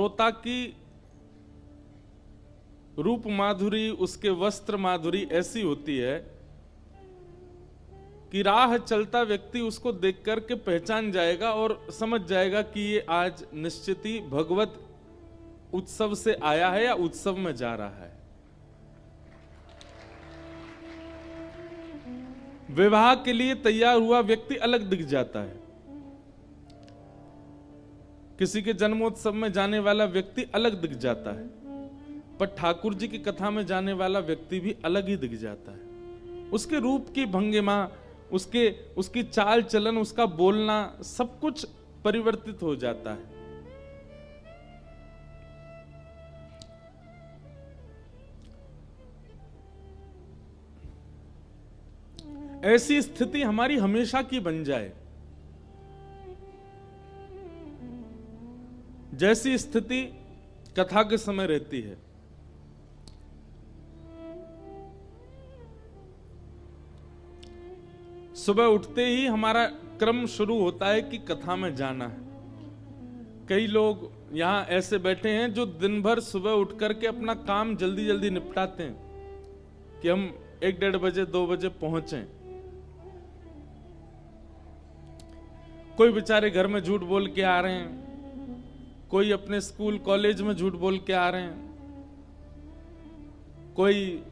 श्रोता की रूप माधुरी, उसके वस्त्र माधुरी ऐसी होती है कि राह चलता व्यक्ति उसको देख करके पहचान जाएगा और समझ जाएगा कि ये आज निश्चित ही भगवत उत्सव से आया है या उत्सव में जा रहा है। विवाह के लिए तैयार हुआ व्यक्ति अलग दिख जाता है, किसी के जन्मोत्सव में जाने वाला व्यक्ति अलग दिख जाता है, पर ठाकुर जी की कथा में जाने वाला व्यक्ति भी अलग ही दिख जाता है। उसके रूप की भंगिमा, उसकी चाल चलन, उसका बोलना, सब कुछ परिवर्तित हो जाता है। ऐसी स्थिति हमारी हमेशा की बन जाए, जैसी स्थिति कथा के समय रहती है। सुबह उठते ही हमारा क्रम शुरू होता है कि कथा में जाना है। कई लोग यहां ऐसे बैठे हैं जो दिन भर सुबह उठ करके अपना काम जल्दी जल्दी निपटाते हैं कि हम 1-1:30 बजे 2 बजे पहुंचे। कोई बेचारे घर में झूठ बोल के आ रहे हैं, कोई अपने स्कूल कॉलेज में झूठ बोल के आ रहे हैं, कोई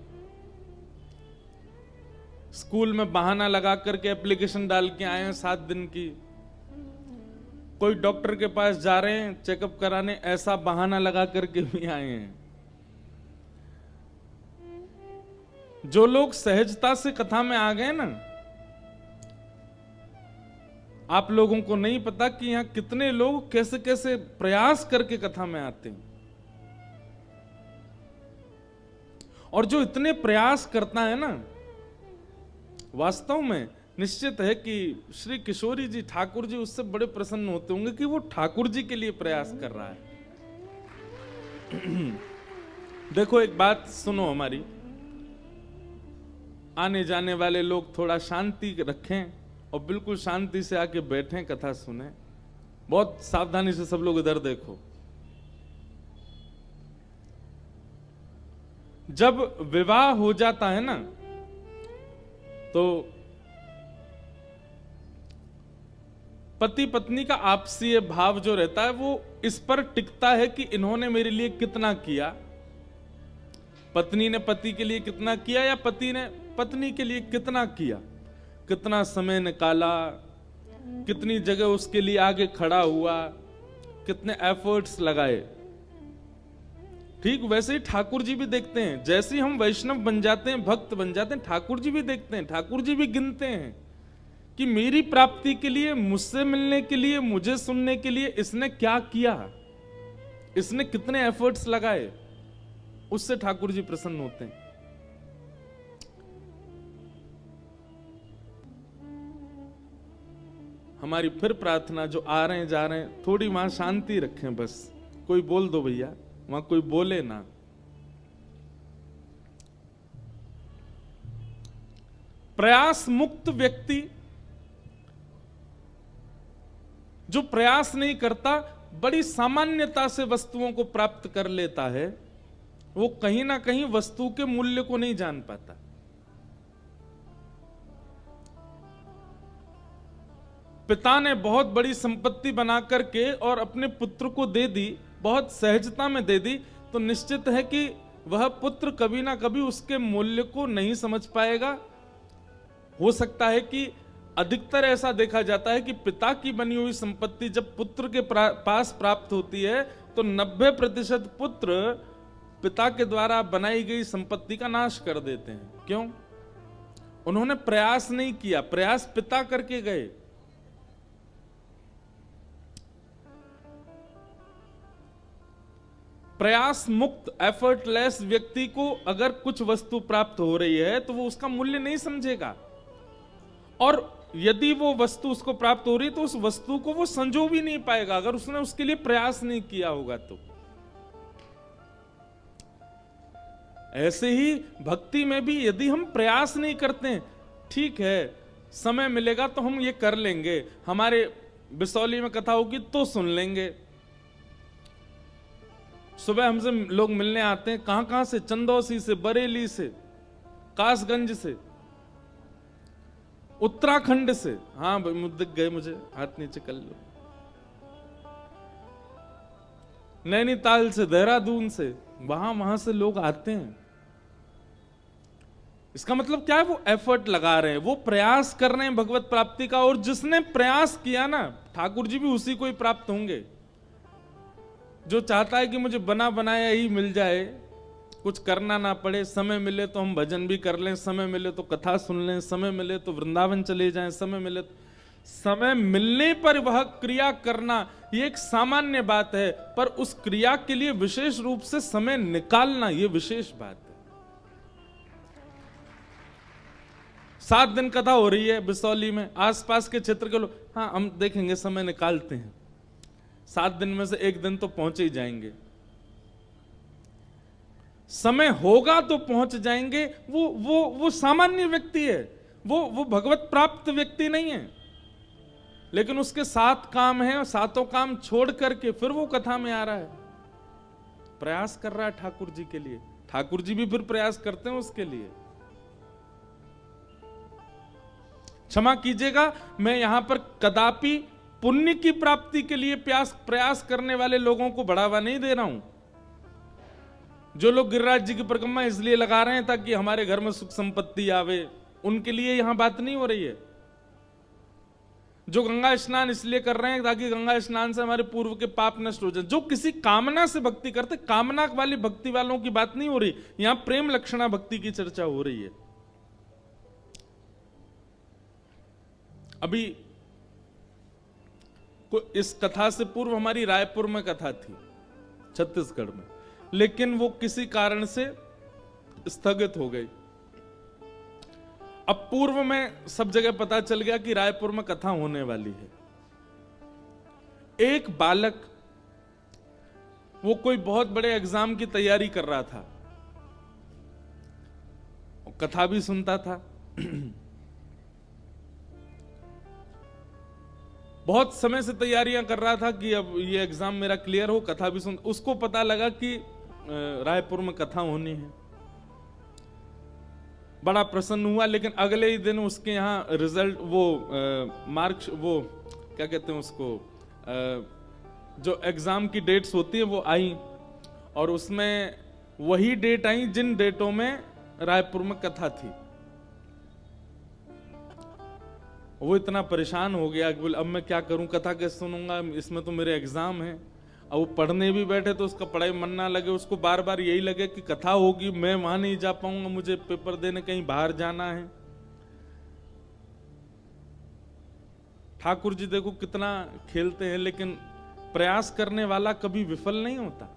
स्कूल में बहाना लगा करके एप्लीकेशन डाल के आए हैं 7 दिन की, कोई डॉक्टर के पास जा रहे हैं चेकअप कराने, ऐसा बहाना लगा करके भी आए हैं। जो लोग सहजता से कथा में आ गए ना, आप लोगों को नहीं पता कि यहां कितने लोग कैसे कैसे प्रयास करके कथा में आते हैं। और जो इतने प्रयास करता है ना, वास्तव में निश्चित है कि श्री किशोरी जी, ठाकुर जी उससे बड़े प्रसन्न होते होंगे कि वो ठाकुर जी के लिए प्रयास कर रहा है। देखो एक बात सुनो, हमारी आने जाने वाले लोग थोड़ा शांति रखें और बिल्कुल शांति से आके बैठें, कथा सुने। बहुत सावधानी से सब लोग इधर देखो। जब विवाह हो जाता है ना, तो पति पत्नी का आपसी भाव जो रहता है वो इस पर टिकता है कि इन्होंने मेरे लिए कितना किया, पत्नी ने पति के लिए कितना किया या पति ने पत्नी के लिए कितना किया, कितना समय निकाला, कितनी जगह उसके लिए आगे खड़ा हुआ, कितने एफर्ट्स लगाए। ठीक वैसे ही ठाकुर जी भी देखते हैं। जैसे ही हम वैष्णव बन जाते हैं, भक्त बन जाते हैं, ठाकुर जी भी देखते हैं, ठाकुर जी भी गिनते हैं कि मेरी प्राप्ति के लिए, मुझसे मिलने के लिए, मुझे सुनने के लिए इसने क्या किया, इसने कितने एफर्ट्स लगाए। उससे ठाकुर जी प्रसन्न होते हैं। हमारी फिर प्रार्थना, जो आ रहे हैं जा रहे हैं, थोड़ी वहां शांति रखें। बस कोई बोल दो भैया, वहां कोई बोले ना। प्रयास मुक्त व्यक्ति जो प्रयास नहीं करता, बड़ी सामान्यता से वस्तुओं को प्राप्त कर लेता है, वो कहीं ना कहीं वस्तु के मूल्य को नहीं जान पाता। पिता ने बहुत बड़ी संपत्ति बना करके और अपने पुत्र को दे दी, बहुत सहजता में दे दी, तो निश्चित है कि वह पुत्र कभी ना कभी उसके मूल्य को नहीं समझ पाएगा। हो सकता है कि अधिकतर ऐसा देखा जाता है कि पिता की बनी हुई संपत्ति जब पुत्र के पास प्राप्त होती है तो 90% पुत्र पिता के द्वारा बनाई गई संपत्ति का नाश कर देते हैं। क्यों? उन्होंने प्रयास नहीं किया, प्रयास पिता करके गए। प्रयास मुक्त एफर्टलेस व्यक्ति को अगर कुछ वस्तु प्राप्त हो रही है तो वो उसका मूल्य नहीं समझेगा, और यदि वो वस्तु उसको प्राप्त हो रही है तो उस वस्तु को वो संजो भी नहीं पाएगा अगर उसने उसके लिए प्रयास नहीं किया होगा। तो ऐसे ही भक्ति में भी यदि हम प्रयास नहीं करते, ठीक है समय मिलेगा तो हम ये कर लेंगे, हमारे बिसौली में कथा होगी तो सुन लेंगे, सुबह हमसे लोग मिलने आते हैं, कहां कहां से, चंदौसी से, बरेली से, कासगंज से, उत्तराखंड से। हाँ भाई दिख गए, मुझे हाथ नीचे कर लो। नैनीताल से, देहरादून से, वहां से लोग आते हैं। इसका मतलब क्या है? वो एफर्ट लगा रहे हैं, वो प्रयास कर रहे हैं भगवत प्राप्ति का। और जिसने प्रयास किया ना, ठाकुर जी भी उसी को ही प्राप्त होंगे। जो चाहता है कि मुझे बना बनाया ही मिल जाए, कुछ करना ना पड़े, समय मिले तो हम भजन भी कर लें, समय मिले तो कथा सुन लें, समय मिले तो वृंदावन चले जाएं, समय मिले तो, समय मिलने पर वह क्रिया करना, ये एक सामान्य बात है। पर उस क्रिया के लिए विशेष रूप से समय निकालना, ये विशेष बात है। 7 दिन कथा हो रही है बिसौली में, आसपास के क्षेत्र के लोग, हाँ हम देखेंगे, समय निकालते हैं, 7 दिन में से 1 दिन तो पहुंचे ही जाएंगे, समय होगा तो पहुंच जाएंगे। वो सामान्य व्यक्ति है, वो भगवत प्राप्त व्यक्ति नहीं है, लेकिन उसके 7 काम हैं और 7 काम छोड़ करके फिर वो कथा में आ रहा है, प्रयास कर रहा है ठाकुर जी के लिए। ठाकुर जी भी फिर प्रयास करते हैं उसके लिए। क्षमा कीजिएगा, मैं यहां पर कदापि पुण्य की प्राप्ति के लिए प्रयास करने वाले लोगों को बढ़ावा नहीं दे रहा हूं। जो लोग गिरिराज जी की परिक्रमा इसलिए लगा रहे हैं ताकि हमारे घर में सुख संपत्ति आवे, उनके लिए यहां बात नहीं हो रही है। जो गंगा स्नान इसलिए कर रहे हैं ताकि गंगा स्नान से हमारे पूर्व के पाप नष्ट हो जाए, जो किसी कामना से भक्ति करते, कामना वाली भक्ति वालों की बात नहीं हो रही, यहां प्रेम लक्षणा भक्ति की चर्चा हो रही है। अभी इस कथा से पूर्व हमारी रायपुर में कथा थी, छत्तीसगढ़ में, लेकिन वो किसी कारण से स्थगित हो गई। अब पूर्व में सब जगह पता चल गया कि रायपुर में कथा होने वाली है। एक बालक, वो कोई बहुत बड़े एग्जाम की तैयारी कर रहा था, कथा भी सुनता था, बहुत समय से तैयारियां कर रहा था कि अब ये एग्जाम मेरा क्लियर हो, कथा भी सुन। उसको पता लगा कि रायपुर में कथा होनी है, बड़ा प्रसन्न हुआ। लेकिन अगले ही दिन उसके यहाँ रिजल्ट, वो मार्क्स, वो क्या कहते हैं उसको, जो एग्जाम की डेट्स होती है वो आई, और उसमें वही डेट आई जिन डेटों में रायपुर में कथा थी। वो इतना परेशान हो गया कि बोले अब मैं क्या करूं, कथा कैसे सुनूंगा, इसमें तो मेरे एग्जाम है। अब वो पढ़ने भी बैठे तो उसका पढ़ाई मन ना लगे, उसको बार बार यही लगे कि कथा होगी, मैं वहां नहीं जा पाऊंगा, मुझे पेपर देने कहीं बाहर जाना है। ठाकुर जी देखो कितना खेलते हैं, लेकिन प्रयास करने वाला कभी विफल नहीं होता।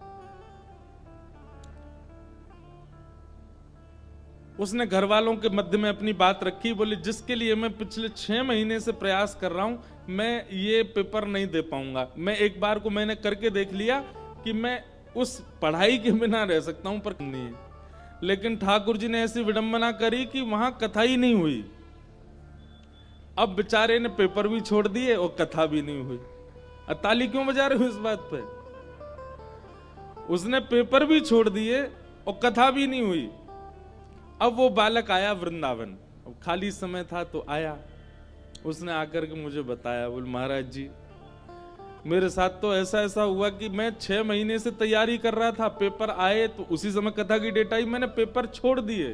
उसने घर वालों के मध्य में अपनी बात रखी, बोले जिसके लिए मैं पिछले 6 महीने से प्रयास कर रहा हूं, मैं ये पेपर नहीं दे पाऊंगा। मैं एक बार को मैंने करके देख लिया कि मैं उस पढ़ाई के बिना रह सकता हूं, पर नहीं है। लेकिन ठाकुर जी ने ऐसी विडंबना करी कि वहां कथा ही नहीं हुई। अब बेचारे ने पेपर भी छोड़ दिए और कथा भी नहीं हुई। ताली क्यों बजा रहे हो इस बात पे? उसने पेपर भी छोड़ दिए और कथा भी नहीं हुई। अब वो बालक आया वृंदावन, अब खाली समय था तो आया। उसने आकर के मुझे बताया, बोल महाराज जी मेरे साथ तो ऐसा ऐसा हुआ कि मैं 6 महीने से तैयारी कर रहा था, पेपर आए तो उसी समय कथा की डेट आई, मैंने पेपर छोड़ दिए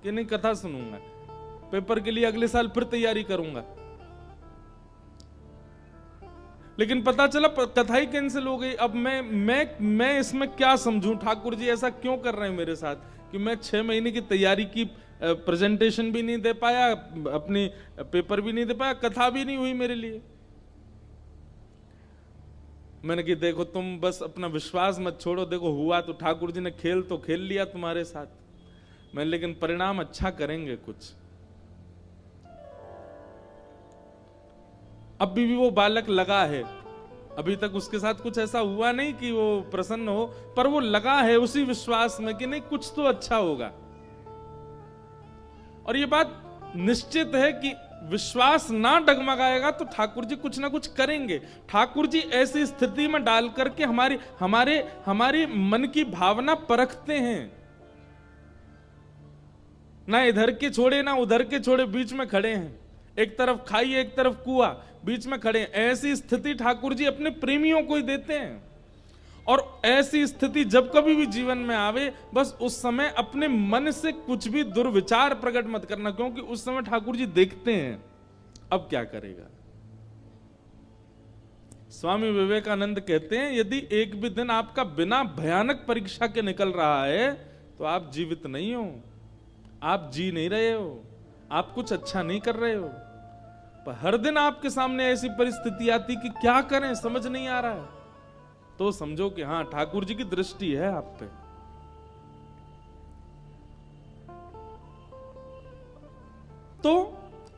कि नहीं कथा सुनूंगा, पेपर के लिए अगले साल फिर तैयारी करूंगा। लेकिन पता चला कथा ही कैंसिल हो गई। अब मैं इसमें क्या समझूं? ठाकुर जी ऐसा क्यों कर रहे हैं मेरे साथ कि मैं 6 महीने की तैयारी की, प्रेजेंटेशन भी नहीं दे पाया, अपनी पेपर भी नहीं दे पाया, कथा भी नहीं हुई मेरे लिए। मैंने कि देखो तुम बस अपना विश्वास मत छोड़ो, देखो हुआ तो ठाकुर जी ने खेल तो खेल लिया तुम्हारे साथ, मैं लेकिन परिणाम अच्छा करेंगे कुछ। अभी भी वो बालक लगा है, अभी तक उसके साथ कुछ ऐसा हुआ नहीं कि वो प्रसन्न हो, पर वो लगा है उसी विश्वास में कि नहीं कुछ तो अच्छा होगा। और ये बात निश्चित है कि विश्वास ना डगमगाएगा तो ठाकुर जी कुछ ना कुछ करेंगे। ठाकुर जी ऐसी स्थिति में डाल करके हमारी मन की भावना परखते हैं। ना इधर के छोड़े ना उधर के छोड़े, बीच में खड़े हैं। एक तरफ खाई एक तरफ कुआं, बीच में खड़े हैं। ऐसी स्थिति ठाकुर जी अपने प्रेमियों को ही देते हैं। और ऐसी स्थिति जब कभी भी जीवन में आवे, बस उस समय अपने मन से कुछ भी दुर्विचार प्रकट मत करना, क्योंकि उस समय ठाकुर जी देखते हैं अब क्या करेगा। स्वामी विवेकानंद कहते हैं, यदि एक भी दिन आपका बिना भयानक परीक्षा के निकल रहा है तो आप जीवित नहीं हो, आप जी नहीं रहे हो, आप कुछ अच्छा नहीं कर रहे हो। पर हर दिन आपके सामने ऐसी परिस्थिति आती कि क्या करें समझ नहीं आ रहा है, तो समझो कि हां ठाकुर जी की दृष्टि है आप पे। तो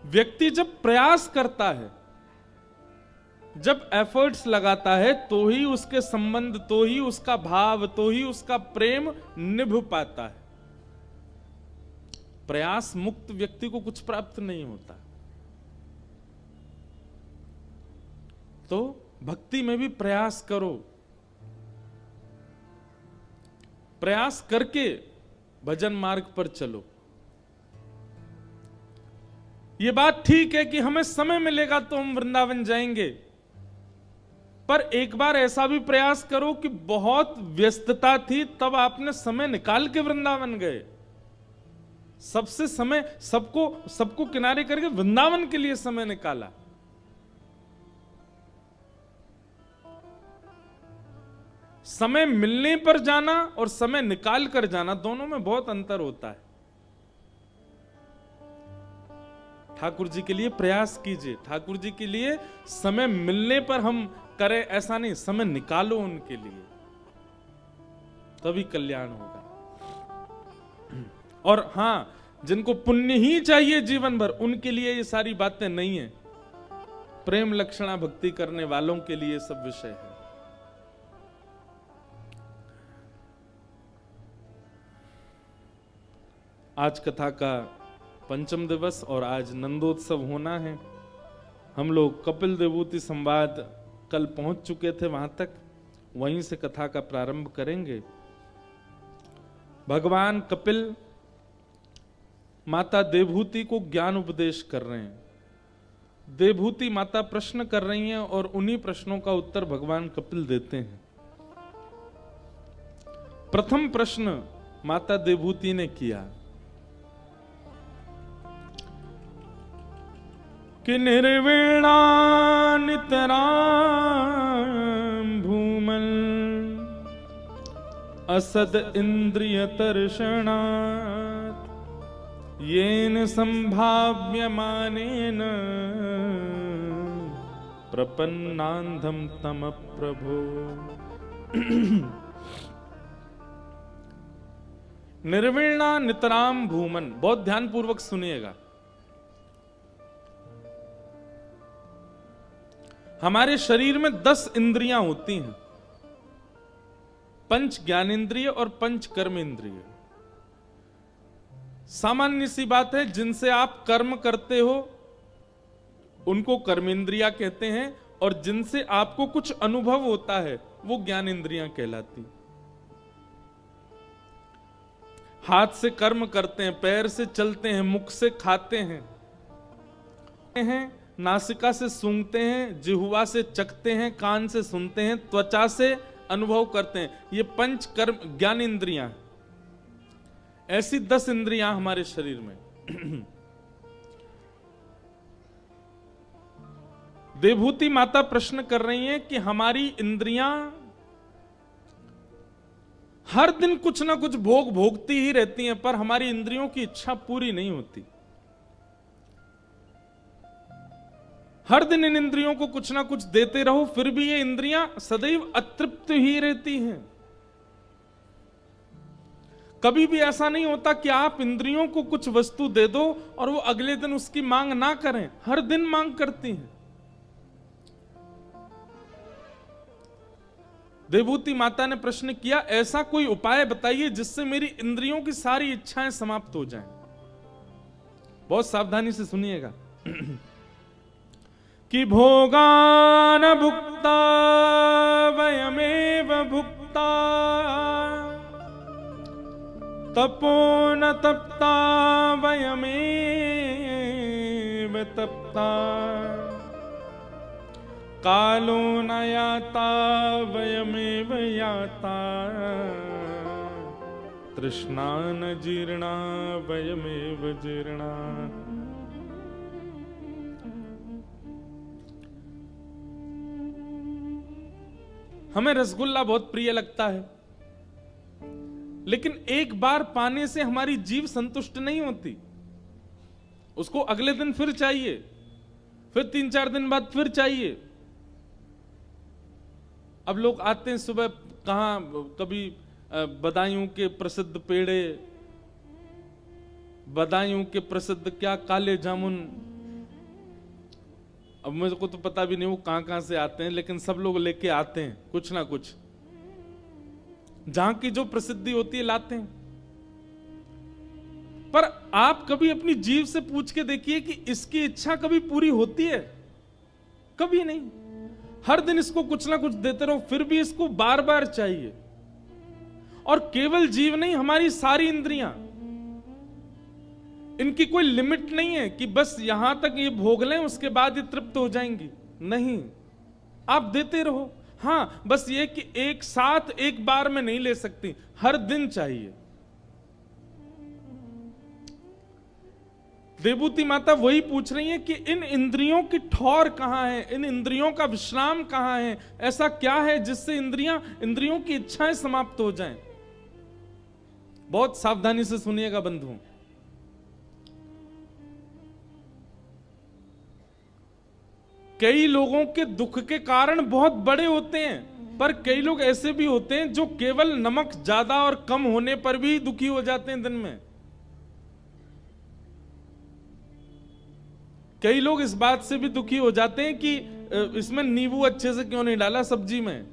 व्यक्ति जब प्रयास करता है, जब एफर्ट्स लगाता है, तो ही उसके संबंध, तो ही उसका भाव, तो ही उसका प्रेम निभ पाता है। प्रयास मुक्त व्यक्ति को कुछ प्राप्त नहीं होता। तो भक्ति में भी प्रयास करो, प्रयास करके भजन मार्ग पर चलो। यह बात ठीक है कि हमें समय मिलेगा तो हम वृंदावन जाएंगे, पर एक बार ऐसा भी प्रयास करो कि बहुत व्यस्तता थी तब आपने समय निकाल के वृंदावन गए, सबसे समय सबको किनारे करके वृंदावन के लिए समय निकाला। समय मिलने पर जाना और समय निकाल कर जाना, दोनों में बहुत अंतर होता है। ठाकुर जी के लिए प्रयास कीजिए, ठाकुर जी के लिए समय मिलने पर हम करें ऐसा नहीं, समय निकालो उनके लिए, तभी कल्याण होगा। और हां, जिनको पुण्य ही चाहिए जीवन भर, उनके लिए ये सारी बातें नहीं है। प्रेम लक्षणा भक्ति करने वालों के लिए सब विषय है। आज कथा का पंचम दिवस और आज नंदोत्सव होना है। हम लोग कपिल देवूति संवाद कल पहुंच चुके थे, वहां तक, वहीं से कथा का प्रारंभ करेंगे। भगवान कपिल माता देवहूति को ज्ञान उपदेश कर रहे हैं। देवहूति माता प्रश्न कर रही हैं और उन्हीं प्रश्नों का उत्तर भगवान कपिल देते हैं। प्रथम प्रश्न माता देवहूति ने किया कि निर्वीणा नितरां भूमन् असद इंद्रिय तर्षणात् येन संभाव्यमानेन प्रपन्नान्धं तम प्रभो। निर्वीणा नितरां भूमन्, बहुत ध्यान पूर्वक सुनिएगा। हमारे शरीर में 10 इंद्रियां होती हैं, पंच ज्ञानेंद्रिय और पंच कर्मेंद्रिय। सामान्य सी बात है, जिनसे आप कर्म करते हो उनको कर्मेंद्रिया कहते हैं, और जिनसे आपको कुछ अनुभव होता है वो ज्ञानेंद्रियां कहलाती। हाथ से कर्म करते हैं, पैर से चलते हैं, मुख से खाते हैं, नासिका से सूंघते हैं, जिह्वा से चखते हैं, कान से सुनते हैं, त्वचा से अनुभव करते हैं। ये पंच कर्म ज्ञानेंद्रियां। ऐसी 10 इंद्रियां हमारे शरीर में। देवहूति माता प्रश्न कर रही हैं कि हमारी इंद्रियां हर दिन कुछ ना कुछ भोग भोगती ही रहती हैं, पर हमारी इंद्रियों की इच्छा पूरी नहीं होती। हर दिन इन इंद्रियों को कुछ ना कुछ देते रहो, फिर भी ये इंद्रियां सदैव अतृप्त ही रहती हैं। कभी भी ऐसा नहीं होता कि आप इंद्रियों को कुछ वस्तु दे दो और वो अगले दिन उसकी मांग ना करें, हर दिन मांग करती हैं। देवहूति माता ने प्रश्न किया, ऐसा कोई उपाय बताइए जिससे मेरी इंद्रियों की सारी इच्छाएं समाप्त हो जाएं। बहुत सावधानी से सुनिएगा। कि भोगान भुक्ता वयमेव भुक्ता तपो न तप्ता वयमेव तप्ता कालो न याता वयमेव याता तृष्णा न जीर्णा वयमेव जीर्णा। हमें रसगुल्ला बहुत प्रिय लगता है, लेकिन एक बार पाने से हमारी जीभ संतुष्ट नहीं होती, उसको अगले दिन फिर चाहिए, फिर 3-4 दिन बाद फिर चाहिए। अब लोग आते हैं सुबह, कहां कभी बदायूं के प्रसिद्ध पेड़े, बदायूं के प्रसिद्ध क्या काले जामुन, अब मुझे को तो पता भी नहीं वो कहां कहां से आते हैं, लेकिन सब लोग लेके आते हैं कुछ ना कुछ, जहां की जो प्रसिद्धि होती है लाते हैं। पर आप कभी अपनी जीभ से पूछ के देखिए कि इसकी इच्छा कभी पूरी होती है? कभी नहीं। हर दिन इसको कुछ ना कुछ देते रहो, फिर भी इसको बार बार चाहिए। और केवल जीव नहीं, हमारी सारी इंद्रियां, इनकी कोई लिमिट नहीं है कि बस यहां तक ये भोग लें उसके बाद ये तृप्त हो जाएंगी। नहीं, आप देते रहो। हाँ, बस ये कि एक साथ एक बार में नहीं ले सकती, हर दिन चाहिए। देवूति माता वही पूछ रही है कि इन इंद्रियों की ठौर कहां है, इन इंद्रियों का विश्राम कहां है, ऐसा क्या है जिससे इंद्रियों की इच्छाएं समाप्त हो जाएं। बहुत सावधानी से सुनिएगा बंधु। कई लोगों के दुख के कारण बहुत बड़े होते हैं, पर कई लोग ऐसे भी होते हैं जो केवल नमक ज्यादा और कम होने पर भी दुखी हो जाते हैं दिन में। कई लोग इस बात से भी दुखी हो जाते हैं कि इसमें नींबू अच्छे से क्यों नहीं डाला सब्जी में,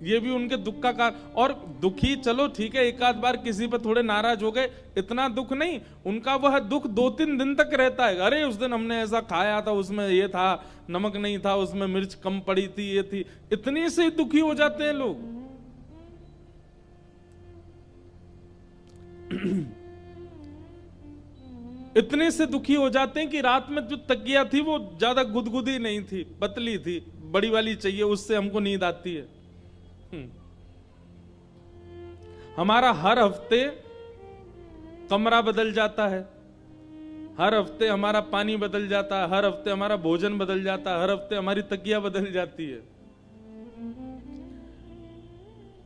ये भी उनके दुख का कारण। और दुखी, चलो ठीक है, एक आध बार किसी पर थोड़े नाराज हो गए, इतना दुख नहीं, उनका वह दुख 2-3 दिन तक रहता है। अरे उस दिन हमने ऐसा खाया था, उसमें ये था, नमक नहीं था, उसमें मिर्च कम पड़ी थी, ये थी, इतनी से दुखी हो जाते हैं लोग। इतने से दुखी हो जाते हैं कि रात में जो तकिया थी वो ज्यादा गुदगुदी नहीं थी, पतली थी, बड़ी वाली चाहिए, उससे हमको नींद आती है। हमारा हर हफ्ते कमरा बदल जाता है, हर हफ्ते हमारा पानी बदल जाता है, हर हफ्ते हमारा भोजन बदल जाता है, हर हफ्ते हमारी तकिया बदल जाती है।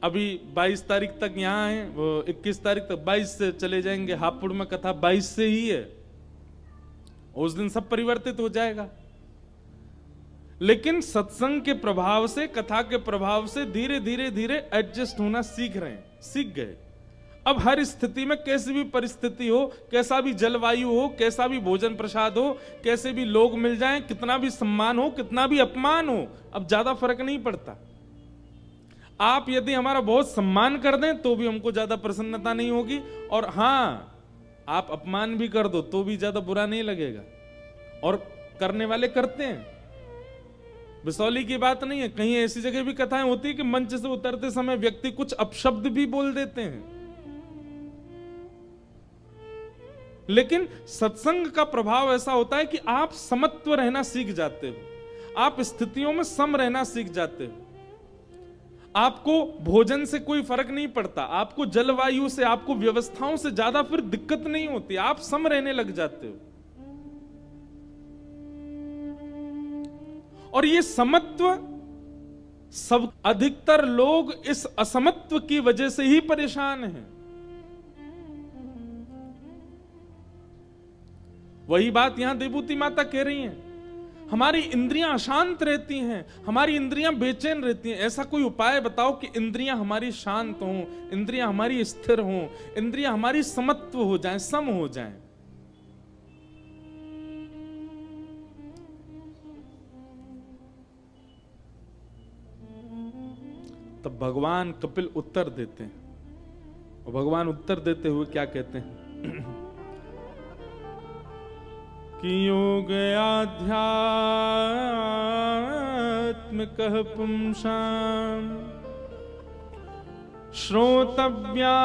अभी 22 तारीख तक यहां है, वो 21 तारीख तक, 22 से चले जाएंगे। हापुड़ में कथा 22 से ही है, उस दिन सब परिवर्तित हो जाएगा। लेकिन सत्संग के प्रभाव से, कथा के प्रभाव से धीरे धीरे धीरे एडजस्ट होना सीख रहे हैं, सीख गए। अब हर स्थिति में, कैसी भी परिस्थिति हो, कैसा भी जलवायु हो, कैसा भी भोजन प्रसाद हो, कैसे भी लोग मिल जाएं, कितना भी सम्मान हो, कितना भी अपमान हो, अब ज्यादा फर्क नहीं पड़ता। आप यदि हमारा बहुत सम्मान कर दें तो भी हमको ज्यादा प्रसन्नता नहीं होगी, और हां, आप अपमान भी कर दो तो भी ज्यादा बुरा नहीं लगेगा। और करने वाले करते हैं, बिसौली की बात नहीं है। कहीं ऐसी जगह भी कथाएं होती है कि मंच से उतरते समय व्यक्ति कुछ अपशब्द भी बोल देते हैं। लेकिन सत्संग का प्रभाव ऐसा होता है कि आप समत्व रहना सीख जाते हो, आप स्थितियों में सम रहना सीख जाते हो। आपको भोजन से कोई फर्क नहीं पड़ता, आपको जलवायु से, आपको व्यवस्थाओं से ज्यादा फिर दिक्कत नहीं होती, आप सम रहने लग जाते हो। और ये समत्व, सब अधिकतर लोग इस असमत्व की वजह से ही परेशान हैं। वही बात यहां देवूति माता कह रही हैं, हमारी इंद्रियां अशांत रहती हैं, हमारी इंद्रियां बेचैन रहती हैं। ऐसा कोई उपाय बताओ कि इंद्रियां हमारी शांत हों, इंद्रियां हमारी स्थिर हों, इंद्रियां हमारी समत्व हो जाएं, सम हो जाएं। तब भगवान कपिल उत्तर देते हैं, और भगवान उत्तर देते हुए क्या कहते हैं? कि योग आध्यात्म कह पुंसाम श्रोतव्या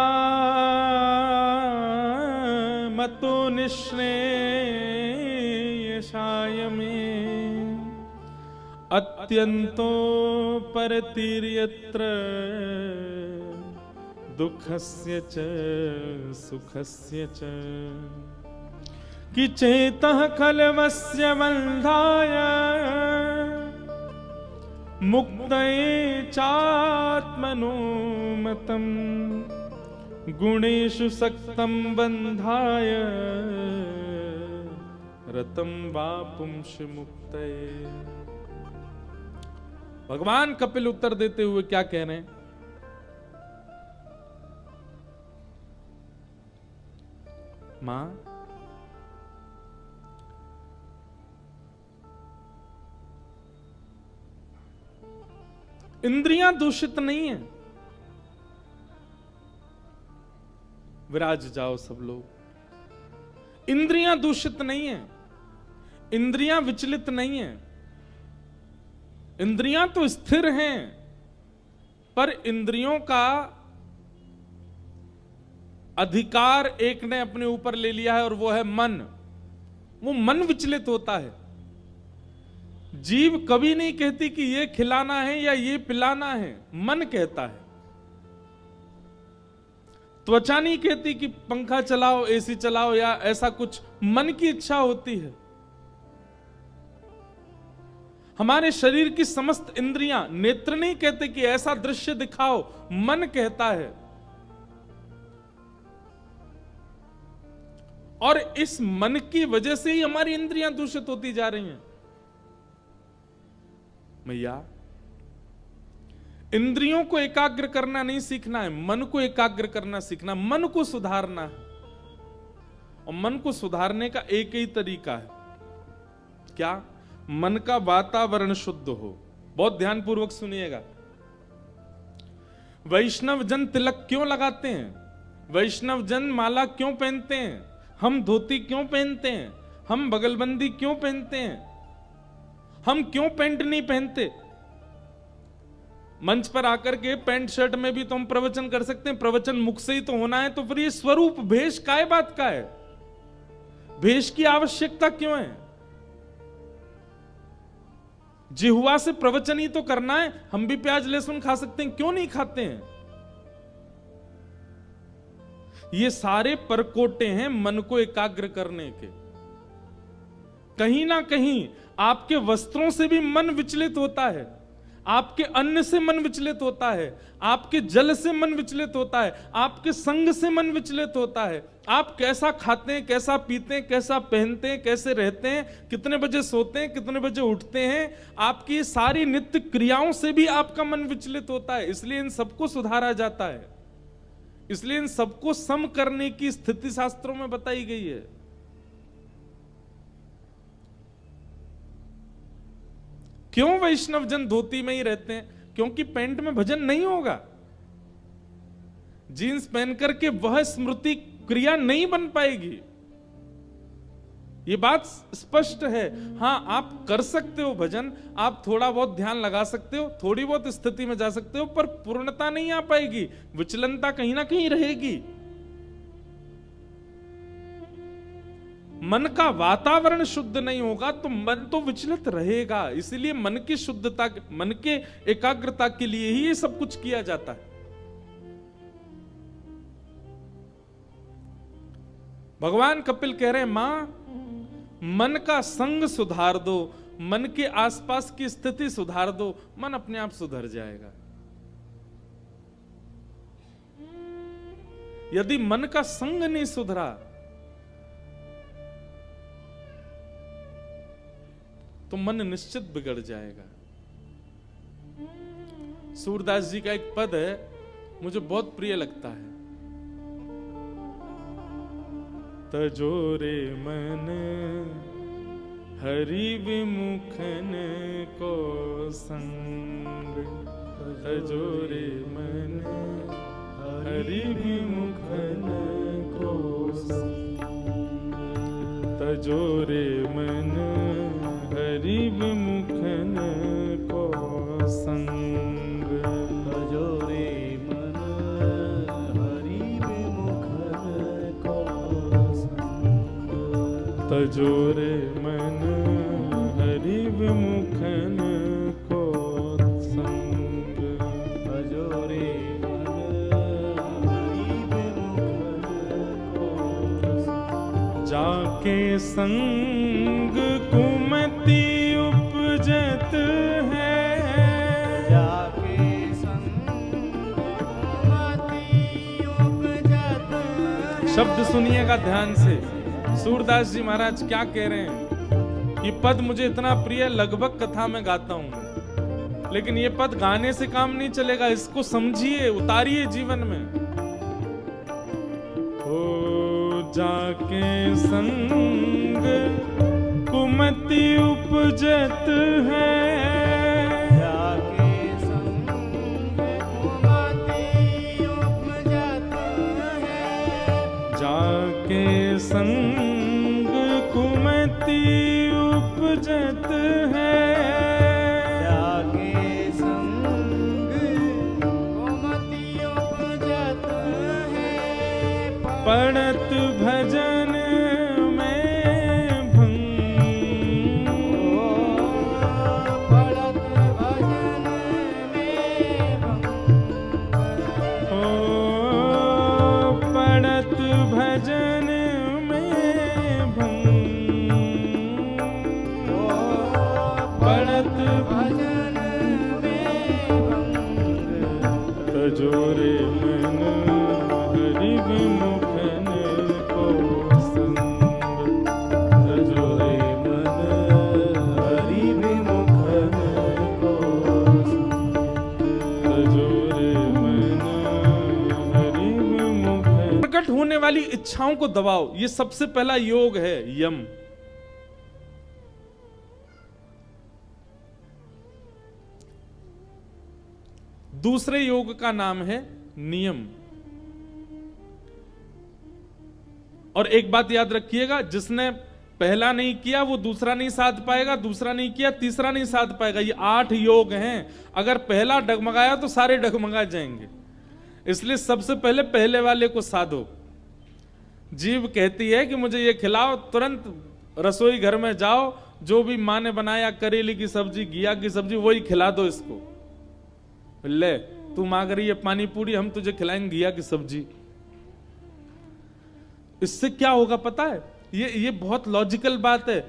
मतो निश्रेयसाय में अत्यंतो परतिर्यत्र दुःखस्य च सुखस्य च कि चेतः खलवस्य बन्धाय मुक्तये चात्मनो मतम् गुणेषु सक्तं बन्धाय रतं वा पुंसि मुक्तये। भगवान कपिल उत्तर देते हुए क्या कह रहे हैं? मां, इंद्रियां दूषित नहीं है। विराज जाओ सब लोग। इंद्रियां दूषित नहीं है, इंद्रियां विचलित नहीं है, इंद्रियां तो स्थिर हैं, पर इंद्रियों का अधिकार एक ने अपने ऊपर ले लिया है और वो है मन। वो मन विचलित होता है। जीव कभी नहीं कहती कि ये खिलाना है या ये पिलाना है, मन कहता है। त्वचा नहीं कहती कि पंखा चलाओ, एसी चलाओ या ऐसा कुछ, मन की इच्छा होती है। हमारे शरीर की समस्त इंद्रियां, नेत्र नहीं कहते कि ऐसा दृश्य दिखाओ, मन कहता है। और इस मन की वजह से ही हमारी इंद्रियां दूषित होती जा रही हैं। मैया, इंद्रियों को एकाग्र करना नहीं सीखना है, मन को एकाग्र करना सीखना, मन को सुधारना है। और मन को सुधारने का एक ही तरीका है, क्या? मन का वातावरण शुद्ध हो। बहुत ध्यानपूर्वक सुनिएगा। वैष्णव जन तिलक क्यों लगाते हैं? वैष्णव जन माला क्यों पहनते हैं? हम धोती क्यों पहनते हैं? हम बगलबंदी क्यों पहनते हैं? हम क्यों पैंट नहीं पहनते? मंच पर आकर के पैंट शर्ट में भी तो हम प्रवचन कर सकते हैं, प्रवचन मुख से ही तो होना है। तो फिर ये स्वरूप भेष काय बात का है? भेष की आवश्यकता क्यों है? जिह्वा से प्रवचन ही तो करना है। हम भी प्याज लहसुन खा सकते हैं, क्यों नहीं खाते हैं? ये सारे परकोटे हैं मन को एकाग्र करने के। कहीं ना कहीं आपके वस्त्रों से भी मन विचलित होता है, आपके अन्न से मन विचलित होता है, आपके जल से मन विचलित होता है, आपके संग से मन विचलित होता है। आप कैसा खाते हैं, कैसा पीते हैं, कैसा पहनते हैं, कैसे रहते हैं, कितने बजे सोते हैं, कितने बजे उठते हैं, आपकी सारी नित्य क्रियाओं से भी आपका मन विचलित होता है। इसलिए इन सबको सुधारा जाता है। इसलिए इन सबको सम करने की स्थिति शास्त्रों में बताई गई है। क्यों वैष्णव जन धोती में ही रहते हैं? क्योंकि पैंट में भजन नहीं होगा। जीन्स पहन करके वह स्मृति क्रिया नहीं बन पाएगी। ये बात स्पष्ट है। हां, आप कर सकते हो भजन, आप थोड़ा बहुत ध्यान लगा सकते हो, थोड़ी बहुत स्थिति में जा सकते हो, पर पूर्णता नहीं आ पाएगी। विचलनता कहीं ना कहीं रहेगी। मन का वातावरण शुद्ध नहीं होगा तो मन तो विचलित रहेगा। इसलिए मन की शुद्धता, मन के एकाग्रता के लिए ही ये सब कुछ किया जाता है। भगवान कपिल कह रहे हैं, मां, मन का संग सुधार दो, मन के आसपास की स्थिति सुधार दो, मन अपने आप सुधर जाएगा। यदि मन का संग नहीं सुधरा तो मन निश्चित बिगड़ जाएगा। सूरदास जी का एक पद है, मुझे बहुत प्रिय लगता है। तजोरे मन हरि विमुखन को संग, तजोरे मन हरि विमुखन को संग, तजोरे तजोरे मन हरि विमुखन को संग, तजोरे मन हरि विमुखन को संग। जाके संग कुमति उपजत है, जाके संग कुमति उपजत है। शब्द सुनिएगा ध्यान से। सूरदास जी महाराज क्या कह रहे हैं? ये पद मुझे इतना प्रिय, लगभग कथा में गाता हूं, लेकिन ये पद गाने से काम नहीं चलेगा, इसको समझिए, उतारिए जीवन में। ओ जाके संग कुमति उपजत है, जाके संग कुमति उपजत है। जाके संग कुमति उपजत है, जाके संग कुमति उपजत है। पड़त भजन में भंग, पड़त भजन में भंग। ओ पड़त भजन में भंग, पड़त भजन में भंग। तजोरे मन हरि विमुखन को संग, तजोरे मन हरि विमुखन को संग, तजोरे मन हरि विमुखन। प्रकट होने वाली इच्छाओं को दबाओ, ये सबसे पहला योग है, यम। दूसरे योग का नाम है नियम। और एक बात याद रखिएगा, जिसने पहला नहीं किया वो दूसरा नहीं साध पाएगा, दूसरा नहीं किया तीसरा नहीं साध पाएगा। ये 8 योग हैं, अगर पहला डगमगाया तो सारे डगमगा जाएंगे। इसलिए सबसे पहले पहले वाले को साधो। जीव कहती है कि मुझे ये खिलाओ, तुरंत रसोई घर में जाओ, जो भी माँ ने बनाया, करेली की सब्जी, घिया की सब्जी, वही खिला दो इसको। ले तू मांग रही है पानी पूरी, हम तुझे खिलाएंगे घिया की सब्जी। इससे क्या होगा पता है? ये बहुत लॉजिकल बात है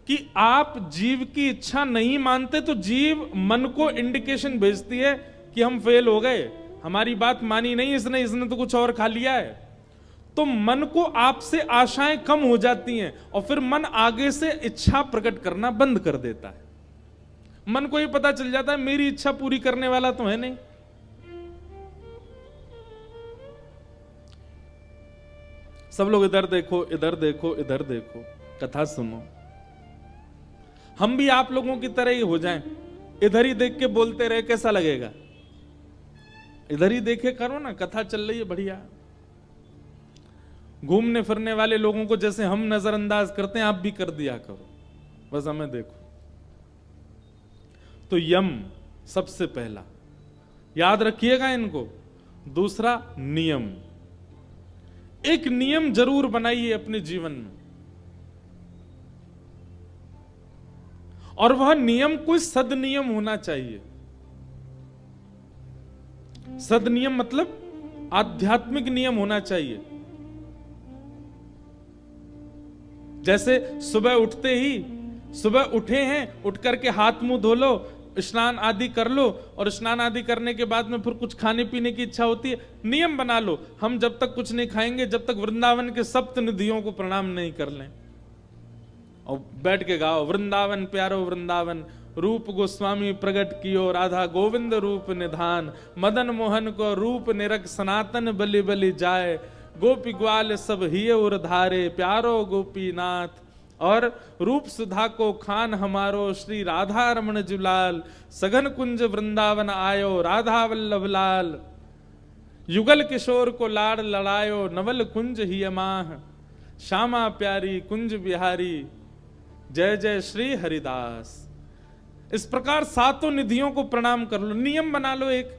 कि आप जीव की इच्छा नहीं मानते तो जीव मन को इंडिकेशन भेजती है कि हम फेल हो गए, हमारी बात मानी नहीं इसने तो कुछ और खा लिया है। तो मन को आपसे आशाएं कम हो जाती हैं और फिर मन आगे से इच्छा प्रकट करना बंद कर देता है। मन को ये पता चल जाता है मेरी इच्छा पूरी करने वाला तो है नहीं। सब लोग इधर देखो, इधर देखो, इधर देखो, कथा सुनो। हम भी आप लोगों की तरह ही हो जाएं, इधर ही देख के बोलते रहे, कैसा लगेगा? इधर ही देखे करो ना, कथा चल रही है बढ़िया। घूमने फिरने वाले लोगों को जैसे हम नजरअंदाज करते हैं, आप भी कर दिया करो, बस हमें देखो। तो यम सबसे पहला, याद रखिएगा इनको। दूसरा नियम, एक नियम जरूर बनाइए अपने जीवन में, और वह नियम कोई सदनियम होना चाहिए। सदनियम मतलब आध्यात्मिक नियम होना चाहिए। जैसे सुबह उठते ही, सुबह उठे हैं, उठ करके हाथ मुंह धो लो, स्नान आदि कर लो, और स्नान आदि करने के बाद में फिर कुछ खाने पीने की इच्छा होती है, नियम बना लो, हम जब तक कुछ नहीं खाएंगे जब तक वृंदावन के सप्त निधियों को प्रणाम नहीं कर लें। और बैठ के गाओ, वृंदावन प्यारो वृंदावन, रूप गोस्वामी प्रगट कियो, राधा गोविंद रूप निधान, मदन मोहन को रूप निरख, सनातन बलि बलि जाए, गोपी ग्वाल सब हिय उर धारे, प्यारो गोपीनाथ, और रूप सुधा को खान हमारो, श्री राधा रमण जुलाल, सघन कुंज वृंदावन आयो, राधा वल्लभ लाल, युगल किशोर को लाड़ लड़ायो, नवल कुंज ही माह, श्यामा प्यारी कुंज बिहारी, जय जय श्री हरिदास। इस प्रकार सातों निधियों को प्रणाम कर लो। नियम बना लो एक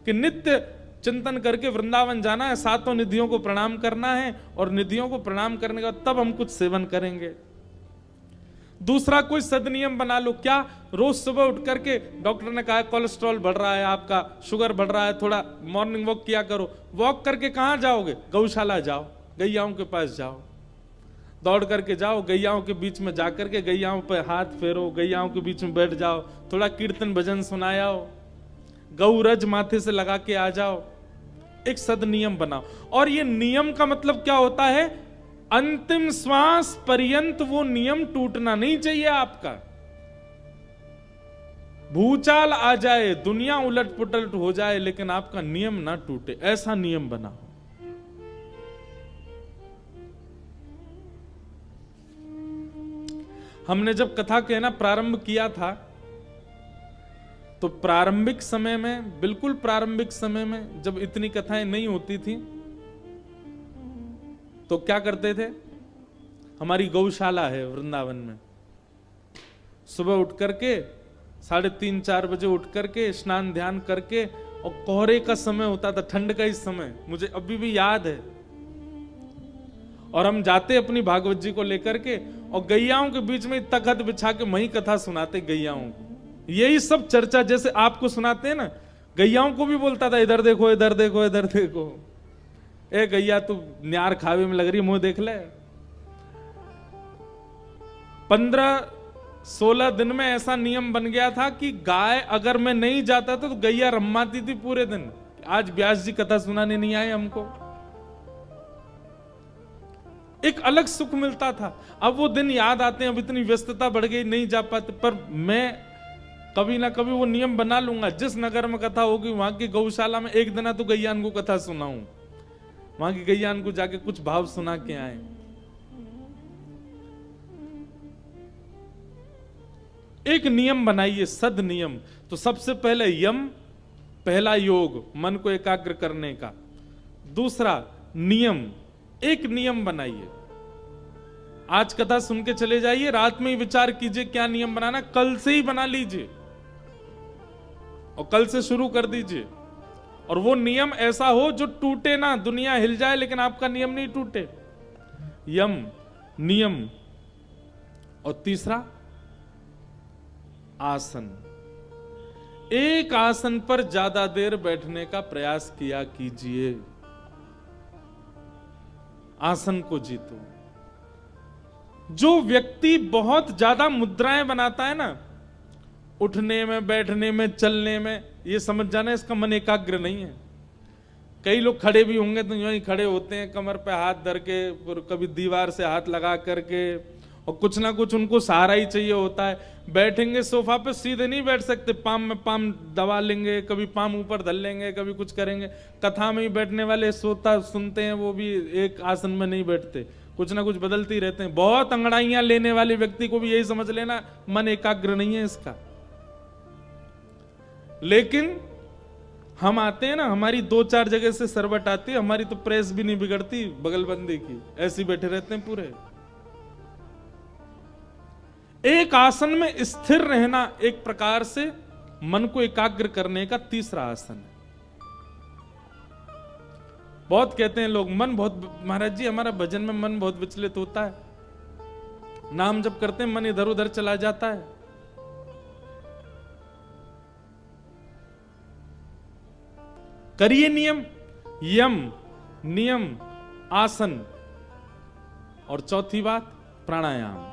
कि नित्य चिंतन करके वृंदावन जाना है, सातों निधियों को प्रणाम करना है, और निधियों को प्रणाम करने के बाद तब हम कुछ सेवन करेंगे। दूसरा कोई सदनियम बना लो। क्या? रोज सुबह उठ करके, डॉक्टर ने कहा कोलेस्ट्रॉल बढ़ रहा है आपका, शुगर बढ़ रहा है, थोड़ा मॉर्निंग वॉक किया करो। वॉक करके कहां जाओगे? गौशाला जाओ, गैयाओं के पास जाओ, दौड़ करके जाओ, गैयाओं के बीच में जाकर के गैयाओं पे हाथ फेरो, गैयाओं के बीच में बैठ जाओ, थोड़ा कीर्तन भजन सुनाओ, गौरज माथे से लगा के आ जाओ। एक सदनियम बनाओ। और ये नियम का मतलब क्या होता है? अंतिम श्वास पर्यंत वो नियम टूटना नहीं चाहिए आपका। भूचाल आ जाए, दुनिया उलट पुलट हो जाए, लेकिन आपका नियम ना टूटे, ऐसा नियम बनाओ। हमने जब कथा कहना प्रारंभ किया था, तो प्रारंभिक समय में, बिल्कुल प्रारंभिक समय में, जब इतनी कथाएं नहीं होती थी, तो क्या करते थे? हमारी गौशाला है वृंदावन में, सुबह उठ करके 3:30-4 बजे उठ करके स्नान ध्यान करके, और कोहरे का समय होता था, ठंड का ही समय, मुझे अभी भी याद है। और हम जाते अपनी भागवत जी को लेकर के, और गैयाओं के बीच में तखत बिछा के वही कथा सुनाते गैयाओं को। यही सब चर्चा जैसे आपको सुनाते हैं ना, गैयाओं को भी बोलता था, इधर देखो, इधर देखो, इधर देखो, ए गैया तू न्यार खावे में लग रही, मुंह देख ले। 15-16 दिन में ऐसा नियम बन गया था कि गाय अगर मैं नहीं जाता था तो गैया रम्माती थी पूरे दिन, आज व्यास जी कथा सुनाने नहीं आए हमको। एक अलग सुख मिलता था। अब वो दिन याद आते हैं, अब इतनी व्यस्तता बढ़ गई, नहीं जा पाते, पर मैं कभी ना कभी वो नियम बना लूंगा। जिस नगर में कथा होगी वहां की गौशाला में एक दिन तो गैयान को कथा सुनाऊं, वहां की गैयान को जाके कुछ भाव सुना के आए। एक नियम बनाइए, सद नियम। तो सबसे पहले यम, पहला योग मन को एकाग्र करने का। दूसरा नियम, एक नियम बनाइए। आज कथा सुन के चले जाइए, रात में ही विचार कीजिए क्या नियम बनाना, कल से ही बना लीजिए और कल से शुरू कर दीजिए। और वो नियम ऐसा हो जो टूटे ना, दुनिया हिल जाए लेकिन आपका नियम नहीं टूटे। यम, नियम। और तीसरा आसन। एक आसन पर ज्यादा देर बैठने का प्रयास किया कीजिए। आसन को जीतो। जो व्यक्ति बहुत ज्यादा मुद्राएं बनाता है ना, उठने में, बैठने में, चलने में, ये समझ जाना इसका मन एकाग्र नहीं है। कई लोग खड़े भी होंगे तो यूं ही खड़े होते हैं, कमर पे हाथ धर के, कभी दीवार से हाथ लगा करके, और कुछ ना कुछ उनको सहारा ही चाहिए होता है। बैठेंगे सोफा पे, सीधे नहीं बैठ सकते, पाम में पाम दबा लेंगे, कभी पाम ऊपर धर लेंगे, कभी कुछ करेंगे। कथा में ही बैठने वाले सोता सुनते हैं, वो भी एक आसन में नहीं बैठते, कुछ ना कुछ बदलते ही रहते हैं। बहुत अंगड़ाइयां लेने वाले व्यक्ति को भी यही समझ लेना, मन एकाग्र नहीं है इसका। लेकिन हम आते हैं ना, हमारी 2-4 जगह से सरबट आती है, हमारी तो प्रेस भी नहीं बिगड़ती बगलबंदी की, ऐसे बैठे रहते हैं पूरे। एक आसन में स्थिर रहना एक प्रकार से मन को एकाग्र करने का तीसरा आसन है। बहुत कहते हैं लोग, मन बहुत, महाराज जी हमारा भजन में मन बहुत विचलित होता है, नाम जब करते हैं मन इधर उधर चला जाता है। करिए नियम, यम, नियम, आसन। और चौथी बात प्राणायाम।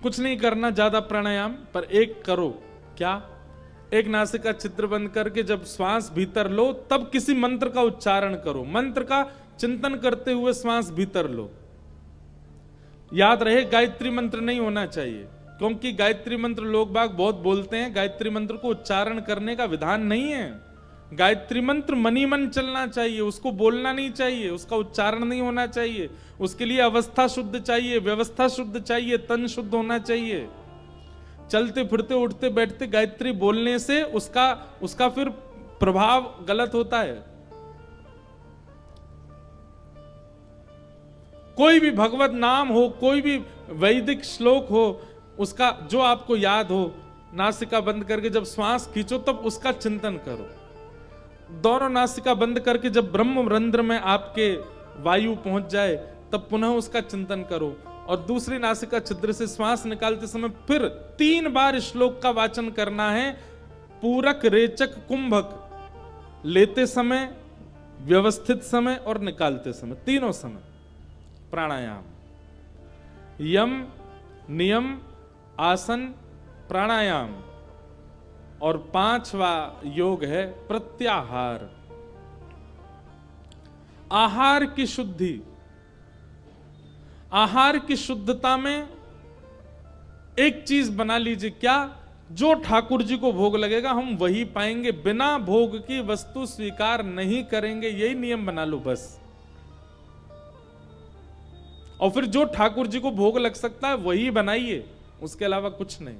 कुछ नहीं करना ज्यादा प्राणायाम, पर एक करो। क्या? एक नासिका छिद्र बंद करके जब श्वास भीतर लो तब किसी मंत्र का उच्चारण करो, मंत्र का चिंतन करते हुए श्वास भीतर लो। याद रहे गायत्री मंत्र नहीं होना चाहिए, क्योंकि गायत्री मंत्र लोग बाग बहुत बोलते हैं, गायत्री मंत्र को उच्चारण करने का विधान नहीं है। गायत्री मंत्र मनी मन चलना चाहिए, उसको बोलना नहीं चाहिए, उसका उच्चारण नहीं होना चाहिए। उसके लिए अवस्था शुद्ध चाहिए, व्यवस्था शुद्ध चाहिए, तन शुद्ध होना चाहिए। चलते फिरते उठते बैठते गायत्री बोलने से उसका फिर प्रभाव गलत होता है। कोई भी भगवत नाम हो, कोई भी वैदिक श्लोक हो, उसका जो आपको याद हो, नासिका बंद करके जब श्वास खींचो तब उसका चिंतन करो। दोनों नासिका बंद करके जब ब्रह्म रंध्र में आपके वायु पहुंच जाए तब पुनः उसका चिंतन करो। और दूसरी नासिका छिद्र से श्वास निकालते समय फिर 3 बार श्लोक का वाचन करना है। पूरक, रेचक, कुंभक, लेते समय, व्यवस्थित समय और निकालते समय, तीनों समय प्राणायाम। यम, नियम, आसन, प्राणायाम। और 5वां योग है प्रत्याहार, आहार की शुद्धि। आहार की शुद्धता में एक चीज बना लीजिए, क्या? जो ठाकुर जी को भोग लगेगा हम वही पाएंगे, बिना भोग की वस्तु स्वीकार नहीं करेंगे, यही नियम बना लो बस। और फिर जो ठाकुर जी को भोग लग सकता है वही बनाइए, उसके अलावा कुछ नहीं।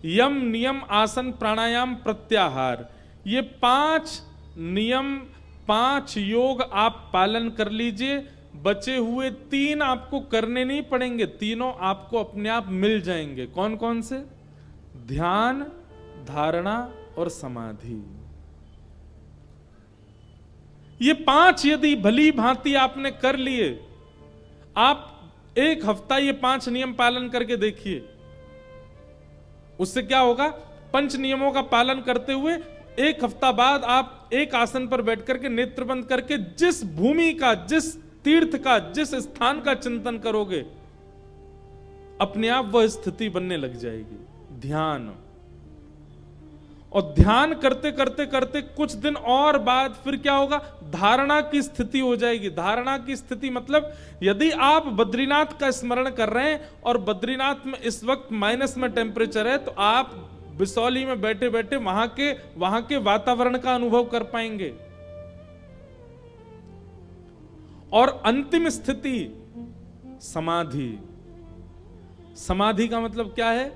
यम, नियम, आसन, प्राणायाम, प्रत्याहार, ये 5 नियम, 5 योग आप पालन कर लीजिए। बचे हुए 3 आपको करने नहीं पड़ेंगे, तीनों आपको अपने आप मिल जाएंगे। कौन कौन से? ध्यान, धारणा और समाधि। ये 5 यदि भली भांति आपने कर लिए, आप 1 हफ्ता ये 5 नियम पालन करके देखिए, उससे क्या होगा? 5 नियमों का पालन करते हुए 1 हफ्ता बाद आप एक आसन पर बैठ करके नेत्र बंद करके जिस भूमि का, जिस तीर्थ का, जिस स्थान का चिंतन करोगे, अपने आप वह स्थिति बनने लग जाएगी। ध्यान। और ध्यान करते करते करते कुछ दिन और बाद फिर क्या होगा? धारणा की स्थिति हो जाएगी। धारणा की स्थिति मतलब यदि आप बद्रीनाथ का स्मरण कर रहे हैं और बद्रीनाथ में इस वक्त माइनस में टेम्परेचर है, तो आप बिसौली में बैठे बैठे वहां के वातावरण का अनुभव कर पाएंगे। और अंतिम स्थिति समाधि। समाधि का मतलब क्या है?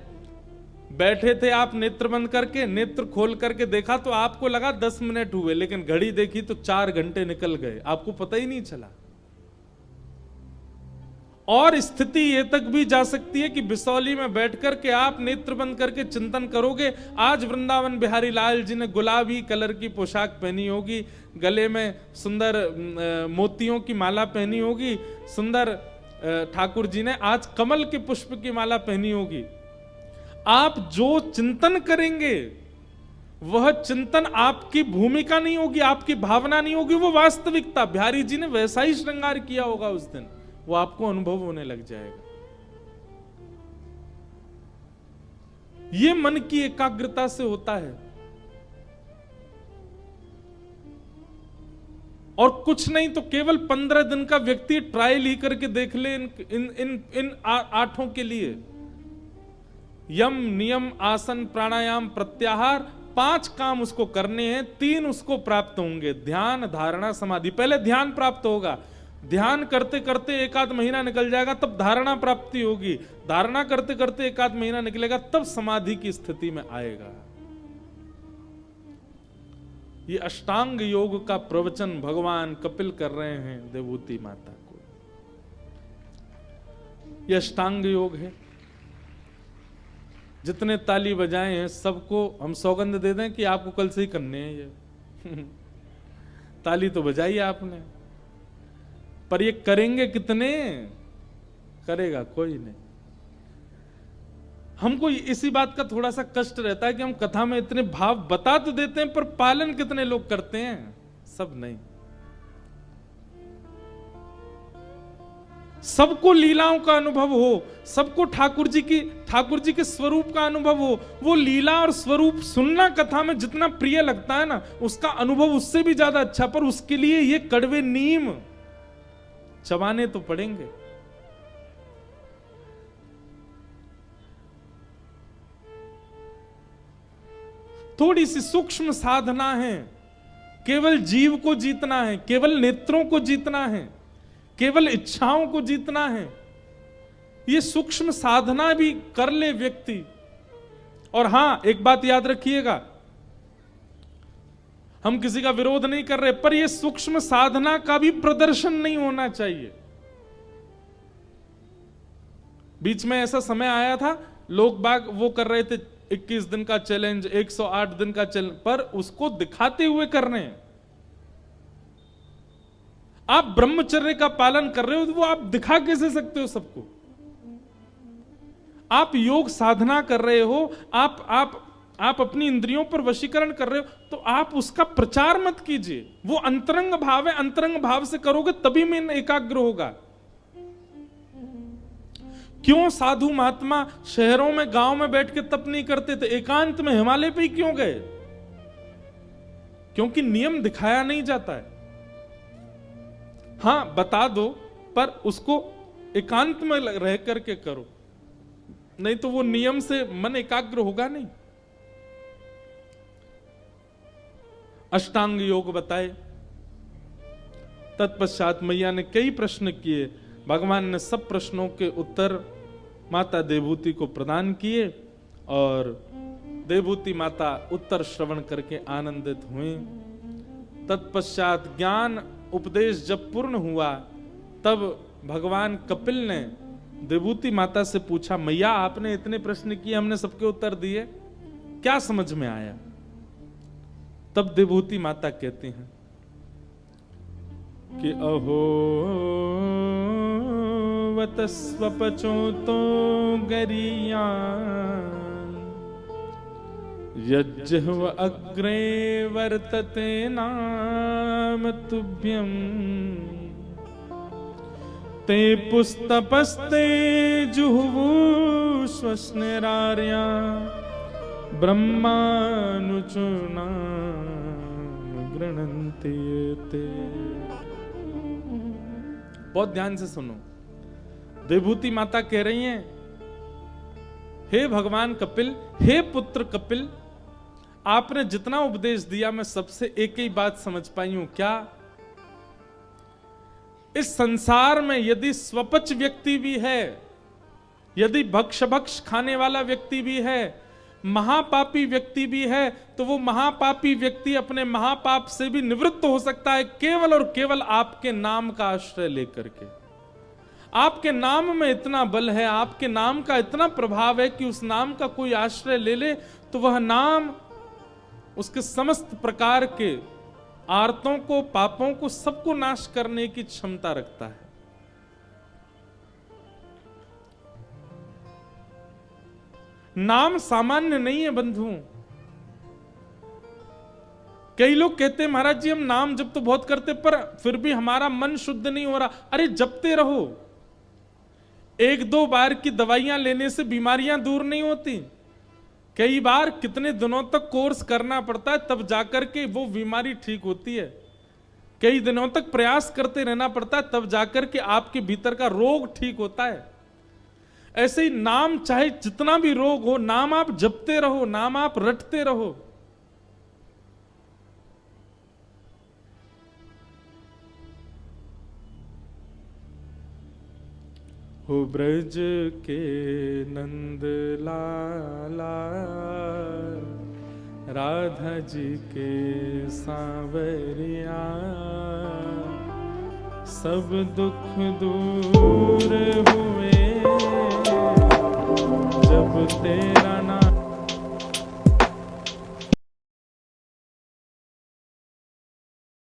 बैठे थे आप नेत्र बंद करके, नेत्र खोल करके देखा तो आपको लगा 10 मिनट हुए, लेकिन घड़ी देखी तो 4 घंटे निकल गए, आपको पता ही नहीं चला। और स्थिति ये तक भी जा सकती है कि बिसौली में बैठ करके आप नेत्र बंद करके चिंतन करोगे। आज वृंदावन बिहारी लाल जी ने गुलाबी कलर की पोशाक पहनी होगी, गले में सुंदर मोतियों की माला पहनी होगी, सुंदर ठाकुर जी ने आज कमल के पुष्प की माला पहनी होगी। आप जो चिंतन करेंगे वह चिंतन आपकी भूमिका नहीं होगी, आपकी भावना नहीं होगी, वो वास्तविकता। बिहारी जी ने वैसा ही श्रृंगार किया होगा उस दिन, वो आपको अनुभव होने लग जाएगा। ये मन की एकाग्रता से होता है। और कुछ नहीं तो केवल 15 दिन का व्यक्ति ट्रायल ही करके देख ले इन 8 के लिए। यम, नियम, आसन, प्राणायाम, प्रत्याहार, 5 काम उसको करने हैं, 3 उसको प्राप्त होंगे। ध्यान, धारणा, समाधि। पहले ध्यान प्राप्त होगा, ध्यान करते करते 1 आध महीना निकल जाएगा, तब धारणा प्राप्ति होगी, धारणा करते करते 1 आध महीना निकलेगा, तब समाधि की स्थिति में आएगा। ये अष्टांग योग का प्रवचन भगवान कपिल कर रहे हैं देवहूति माता को। ये अष्टांग योग है। जितने ताली बजाए हैं सबको हम सौगंध दे दें कि आपको कल से ही करने हैं ये। ताली तो बजाई आपने, पर ये करेंगे कितने? करेगा कोई नहीं। हमको इसी बात का थोड़ा सा कष्ट रहता है कि हम कथा में इतने भाव बता तो देते हैं, पर पालन कितने लोग करते हैं? सब नहीं। सबको लीलाओं का अनुभव हो, सबको ठाकुर जी के स्वरूप का अनुभव हो। वो लीला और स्वरूप सुनना कथा में जितना प्रिय लगता है ना, उसका अनुभव उससे भी ज्यादा अच्छा। पर उसके लिए ये कड़वे नीम चबाने तो पड़ेंगे। थोड़ी सी सूक्ष्म साधना है। केवल जीव को जीतना है, केवल नेत्रों को जीतना है, केवल इच्छाओं को जीतना है। ये सूक्ष्म साधना भी कर ले व्यक्ति। और हां, एक बात याद रखिएगा, हम किसी का विरोध नहीं कर रहे, पर यह सूक्ष्म साधना का भी प्रदर्शन नहीं होना चाहिए। बीच में ऐसा समय आया था, लोग बाग वो कर रहे थे 21 दिन का चैलेंज, 108 दिन का चैलेंज, पर उसको दिखाते हुए कर रहे हैं। आप ब्रह्मचर्य का पालन कर रहे हो तो वो आप दिखा कैसे सकते हो सबको? आप योग साधना कर रहे हो, आप अपनी इंद्रियों पर वशीकरण कर रहे हो, तो आप उसका प्रचार मत कीजिए। वो अंतरंग भाव है, अंतरंग भाव से करोगे तभी मन एकाग्र होगा। क्यों साधु महात्मा शहरों में गांव में बैठ के तप नहीं करते थे, एकांत में हिमालय पे ही क्यों गए? क्योंकि नियम दिखाया नहीं जाता है। हां बता दो, पर उसको एकांत में रह करके करो, नहीं तो वो नियम से मन एकाग्र होगा नहीं। अष्टांग योग बताए, तत्पश्चात मैया ने कई प्रश्न किए। भगवान ने सब प्रश्नों के उत्तर माता देवभूति को प्रदान किए और देवभूति माता उत्तर श्रवण करके आनंदित हुए। तत्पश्चात ज्ञान उपदेश जब पूर्ण हुआ तब भगवान कपिल ने देवभूति माता से पूछा, मैया आपने इतने प्रश्न किए, हमने सबके उत्तर दिए, क्या समझ में आया? तब देवभूति माता कहती हैं कि अहो वतस्वपचो तो गरिया यज्जह्व अग्रे वर्तते नाम तुभ्यं ते पुस्तपस्ते जुहुवु स्वस्निरार्या ब्रह्मानुचूर्णा गृह्णन्ति ते। बहुत ध्यान से सुनो। देवभूति माता कह रही हैं, हे भगवान कपिल, हे पुत्र कपिल, आपने जितना उपदेश दिया मैं सबसे एक ही बात समझ पाई हूं। क्या? इस संसार में यदि स्वपच व्यक्ति भी है, यदि भक्ष खाने वाला व्यक्ति भी है, महापापी व्यक्ति भी है, तो वो महापापी व्यक्ति अपने महापाप से भी निवृत्त हो सकता है केवल और केवल आपके नाम का आश्रय लेकर के। आपके नाम में इतना बल है, आपके नाम का इतना प्रभाव है कि उस नाम का कोई आश्रय ले ले तो वह नाम उसके समस्त प्रकार के आर्तों को, पापों को, सबको नाश करने की क्षमता रखता है। नाम सामान्य नहीं है बंधुओं। कई लोग कहते हैं महाराज जी हम नाम जप तो बहुत करते पर फिर भी हमारा मन शुद्ध नहीं हो रहा। अरे जपते रहो, एक दो बार की दवाइयां लेने से बीमारियां दूर नहीं होती। कई बार कितने दिनों तक कोर्स करना पड़ता है तब जाकर के वो बीमारी ठीक होती है। कई दिनों तक प्रयास करते रहना पड़ता है तब जाकर के आपके भीतर का रोग ठीक होता है। ऐसे ही नाम चाहे जितना भी रोग हो, नाम आप जपते रहो, नाम आप रटते रहो। हो ब्रज के नंद लाला, राधा जी के सांवरिया, सब दुख दूर हुए जब तेरा नाम